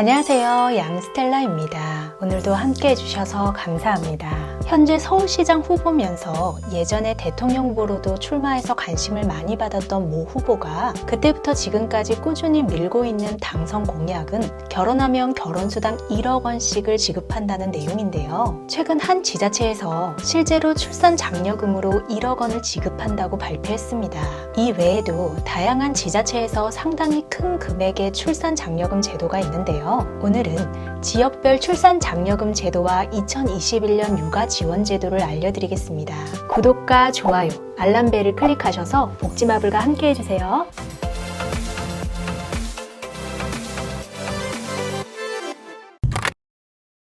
안녕하세요. 양스텔라입니다. 오늘도 함께 해주셔서 감사합니다. 현재 서울시장 후보면서 예전에 대통령 후보로도 출마해서 관심을 많이 받았던 모 후보가 그때부터 지금까지 꾸준히 밀고 있는 당선 공약은 결혼하면 결혼수당 1억 원씩을 지급한다는 내용인데요. 최근 한 지자체에서 실제로 출산 장려금으로 1억 원을 지급한다고 발표했습니다. 이 외에도 다양한 지자체에서 상당히 큰 금액의 출산 장려금 제도가 있는데요. 오늘은 지역별 출산 장려금 제도와 2021년 육아 지원 제도를 알려드리겠습니다. 구독과 좋아요, 알람벨을 클릭하셔서 복지마블과 함께 해주세요.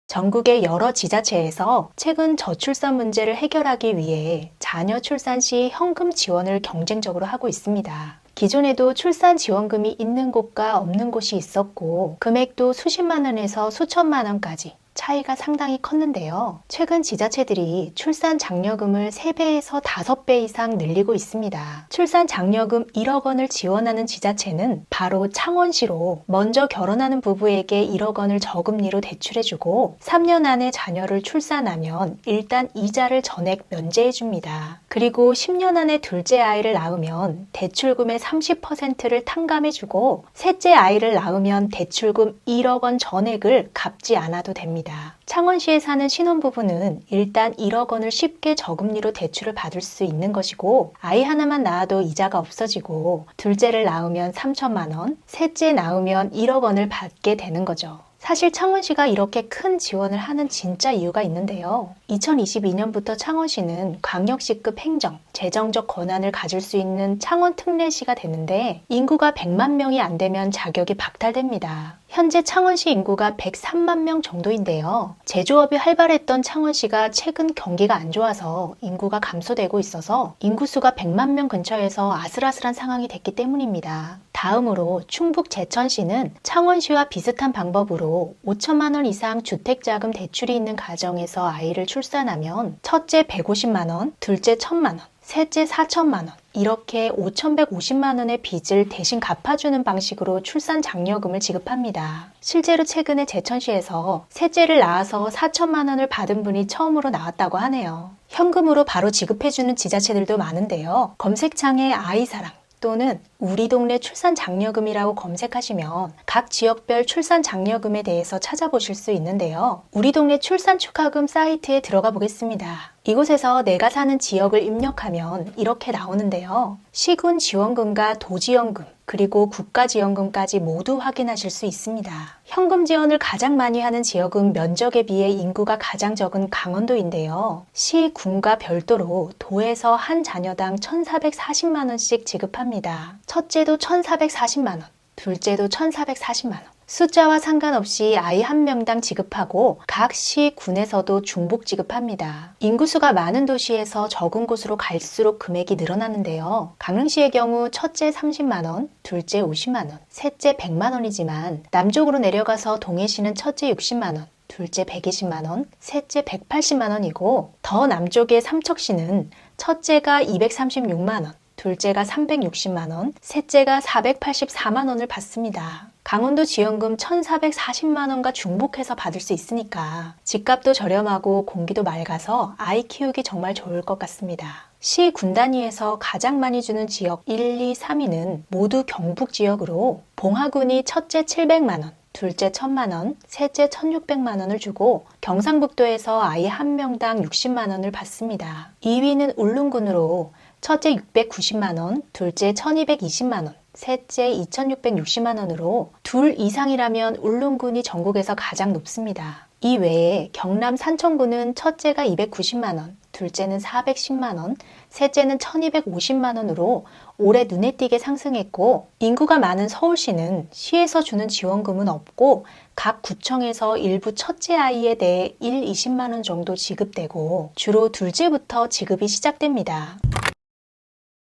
전국의 여러 지자체에서 최근 저출산 문제를 해결하기 위해 자녀 출산 시 현금 지원을 경쟁적으로 하고 있습니다. 기존에도 출산 지원금이 있는 곳과 없는 곳이 있었고 금액도 수십만 원에서 수천만 원까지 차이가 상당히 컸는데요. 최근 지자체들이 출산 장려금을 3배에서 5배 이상 늘리고 있습니다. 출산 장려금 1억 원을 지원하는 지자체는 바로 창원시로 먼저 결혼하는 부부에게 1억 원을 저금리로 대출해주고 3년 안에 자녀를 출산하면 일단 이자를 전액 면제해줍니다. 그리고 10년 안에 둘째 아이를 낳으면 대출금의 30%를 탕감해주고 셋째 아이를 낳으면 대출금 1억 원 전액을 갚지 않아도 됩니다. 창원시에 사는 신혼부부는 일단 1억 원을 쉽게 저금리로 대출을 받을 수 있는 것이고 아이 하나만 낳아도 이자가 없어지고 둘째를 낳으면 3천만 원, 셋째 낳으면 1억 원을 받게 되는 거죠. 사실 창원시가 이렇게 큰 지원을 하는 진짜 이유가 있는데요. 2022년부터 창원시는 광역시급 행정, 재정적 권한을 가질 수 있는 창원 특례시가 됐는데 인구가 100만 명이 안 되면 자격이 박탈됩니다. 현재 창원시 인구가 103만 명 정도인데요. 제조업이 활발했던 창원시가 최근 경기가 안 좋아서 인구가 감소되고 있어서 인구수가 100만 명 근처에서 아슬아슬한 상황이 됐기 때문입니다. 다음으로 충북 제천시는 창원시와 비슷한 방법으로 5천만 원 이상 주택자금 대출이 있는 가정에서 아이를 출산하면 첫째 150만 원, 둘째 1,000만 원, 셋째 4천만 원 이렇게 5,150만 원의 빚을 대신 갚아주는 방식으로 출산 장려금을 지급합니다. 실제로 최근에 제천시에서 셋째를 낳아서 4천만 원을 받은 분이 처음으로 나왔다고 하네요. 현금으로 바로 지급해주는 지자체들도 많은데요. 검색창에 아이사랑 또는 우리 동네 출산 장려금이라고 검색하시면 각 지역별 출산 장려금에 대해서 찾아보실 수 있는데요. 우리 동네 출산 축하금 사이트에 들어가 보겠습니다. 이곳에서 내가 사는 지역을 입력하면 이렇게 나오는데요. 시군 지원금과 도지원금 그리고 국가지원금까지 모두 확인하실 수 있습니다. 현금 지원을 가장 많이 하는 지역은 면적에 비해 인구가 가장 적은 강원도인데요. 시, 군과 별도로 도에서 한 자녀당 1,440만 원씩 지급합니다. 첫째도 1,440만 원, 둘째도 1,440만 원. 숫자와 상관없이 아이 한 명당 지급하고 각 시, 군에서도 중복 지급합니다. 인구수가 많은 도시에서 적은 곳으로 갈수록 금액이 늘어나는데요. 강릉시의 경우 첫째 30만 원, 둘째 50만 원, 셋째 100만 원이지만 남쪽으로 내려가서 동해시는 첫째 60만 원, 둘째 120만 원, 셋째 180만 원이고 더 남쪽의 삼척시는 첫째가 236만 원, 둘째가 360만 원, 셋째가 484만 원을 받습니다. 강원도 지원금 1,440만 원과 중복해서 받을 수 있으니까 집값도 저렴하고 공기도 맑아서 아이 키우기 정말 좋을 것 같습니다. 시, 군 단위에서 가장 많이 주는 지역 1, 2, 3위는 모두 경북 지역으로 봉화군이 첫째 700만 원, 둘째 1,000만 원, 셋째 1,600만 원을 주고 경상북도에서 아이 한 명당 60만 원을 받습니다. 2위는 울릉군으로 첫째 690만 원, 둘째 1,220만 원, 셋째 2,660만 원으로 둘 이상이라면 울릉군이 전국에서 가장 높습니다. 이 외에 경남 산청군은 첫째가 290만 원, 둘째는 410만 원, 셋째는 1,250만 원으로 올해 눈에 띄게 상승했고 인구가 많은 서울시는 시에서 주는 지원금은 없고 각 구청에서 일부 첫째 아이에 대해 20만 원 정도 지급되고 주로 둘째부터 지급이 시작됩니다.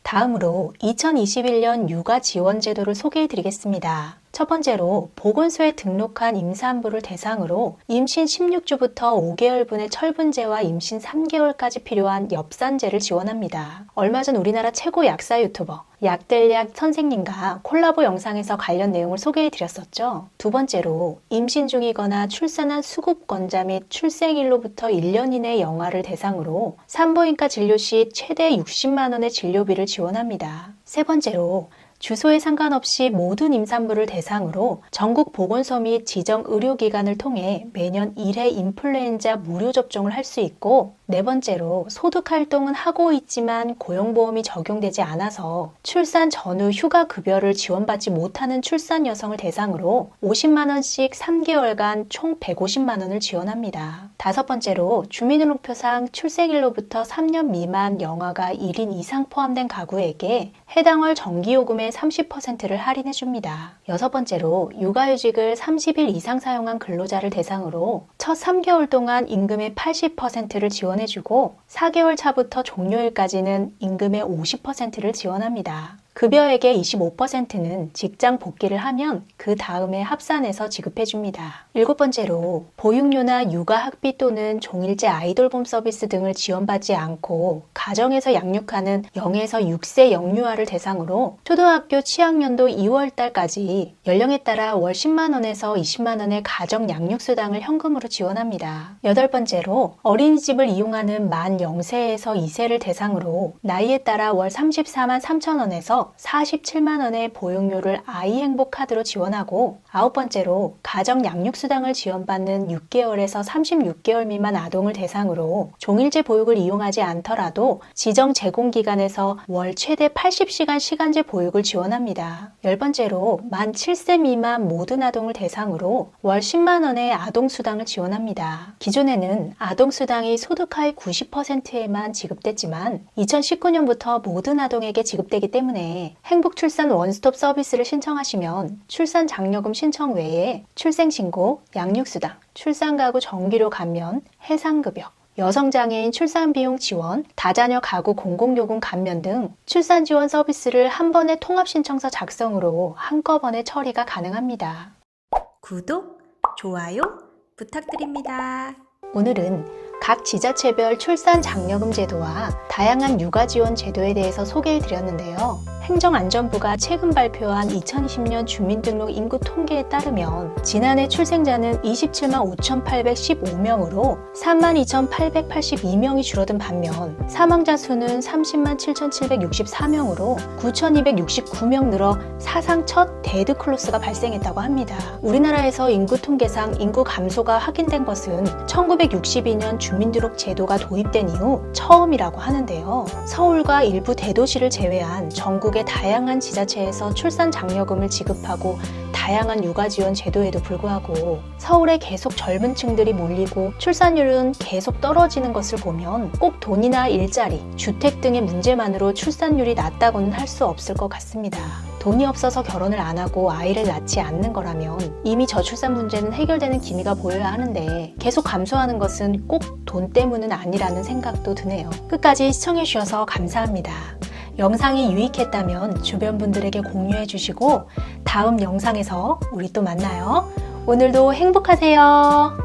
다음으로 2021년 육아 지원 제도를 소개해 드리겠습니다. 첫 번째로 보건소에 등록한 임산부를 대상으로 임신 16주부터 5개월분의 철분제와 임신 3개월까지 필요한 엽산제를 지원합니다. 얼마 전 우리나라 최고 약사 유튜버 약델약 선생님과 콜라보 영상에서 관련 내용을 소개해드렸었죠. 두 번째로 임신 중이거나 출산한 수급권자 및 출생일로부터 1년 이내 영아를 대상으로 산부인과 진료 시 최대 60만 원의 진료비를 지원합니다. 세 번째로 주소에 상관없이 모든 임산부를 대상으로 전국 보건소 및 지정 의료기관을 통해 매년 1회 인플루엔자 무료 접종을 할 수 있고, 네 번째로 소득 활동은 하고 있지만 고용보험이 적용되지 않아서 출산 전후 휴가급여를 지원받지 못하는 출산 여성을 대상으로 50만 원씩 3개월간 총 150만 원을 지원합니다. 다섯 번째로 주민등록표상 출생일로부터 3년 미만 영아가 1인 이상 포함된 가구에게 해당월 전기요금의 30%를 할인해줍니다. 여섯 번째로 육아휴직을 30일 이상 사용한 근로자를 대상으로 첫 3개월 동안 임금의 80%를 지원해주고 4개월 차부터 종료일까지는 임금의 50%를 지원합니다. 급여액의 25%는 직장 복귀를 하면 그 다음에 합산해서 지급해줍니다. 일곱 번째로 보육료나 육아학비 또는 종일제 아이돌봄 서비스 등을 지원받지 않고 가정에서 양육하는 0에서 6세 영유아를 대상으로 초등학교 취학년도 2월달까지 연령에 따라 월 10만 원에서 20만 원의 가정 양육수당을 현금으로 지원합니다. 여덟 번째로 어린이집을 이용하는 만 0세에서 2세를 대상으로 나이에 따라 월 34만 3천 원에서 47만 원의 보육료를 아이행복카드로 지원하고, 아홉 번째로 가정 양육수당을 지원받는 6개월에서 36개월 미만 아동을 대상으로 종일제 보육을 이용하지 않더라도 지정 제공기관에서 월 최대 80시간 시간제 보육을 지원합니다. 열 번째로 만 7세 미만 모든 아동을 대상으로 월 10만 원의 아동수당을 지원합니다. 기존에는 아동수당이 소득하의 90%에만 지급됐지만 2019년부터 모든 아동에게 지급되기 때문에 행복출산 원스톱 서비스를 신청하시면 출산 장려금 신청 외에 출생신고, 양육수당, 출산가구 전기료 감면, 해상급여, 여성장애인 출산비용 지원, 다자녀 가구 공공요금 감면 등 출산지원 서비스를 한 번에 통합신청서 작성으로 한꺼번에 처리가 가능합니다. 구독, 좋아요 부탁드립니다. 오늘은 각 지자체별 출산 장려금 제도와 다양한 육아 지원 제도에 대해서 소개해드렸는데요. 행정안전부가 최근 발표한 2020년 주민등록 인구 통계에 따르면 지난해 출생자는 27만 5,815명으로 32,882명이 줄어든 반면 사망자 수는 30만 7,764명으로 9,269명 늘어 사상 첫 데드클로스가 발생했다고 합니다. 우리나라에서 인구 통계상 인구 감소가 확인된 것은 1962년 주민등록 제도가 도입된 이후 처음이라고 하는데요. 서울과 일부 대도시를 제외한 전국의 다양한 지자체에서 출산 장려금을 지급하고 다양한 육아 지원 제도에도 불구하고 서울에 계속 젊은 층들이 몰리고 출산율은 계속 떨어지는 것을 보면 꼭 돈이나 일자리, 주택 등의 문제만으로 출산율이 낮다고는 할 수 없을 것 같습니다. 돈이 없어서 결혼을 안 하고 아이를 낳지 않는 거라면 이미 저출산 문제는 해결되는 기미가 보여야 하는데 계속 감소하는 것은 꼭 돈 때문은 아니라는 생각도 드네요. 끝까지 시청해주셔서 감사합니다. 영상이 유익했다면 주변 분들에게 공유해 주시고 다음 영상에서 우리 또 만나요. 오늘도 행복하세요.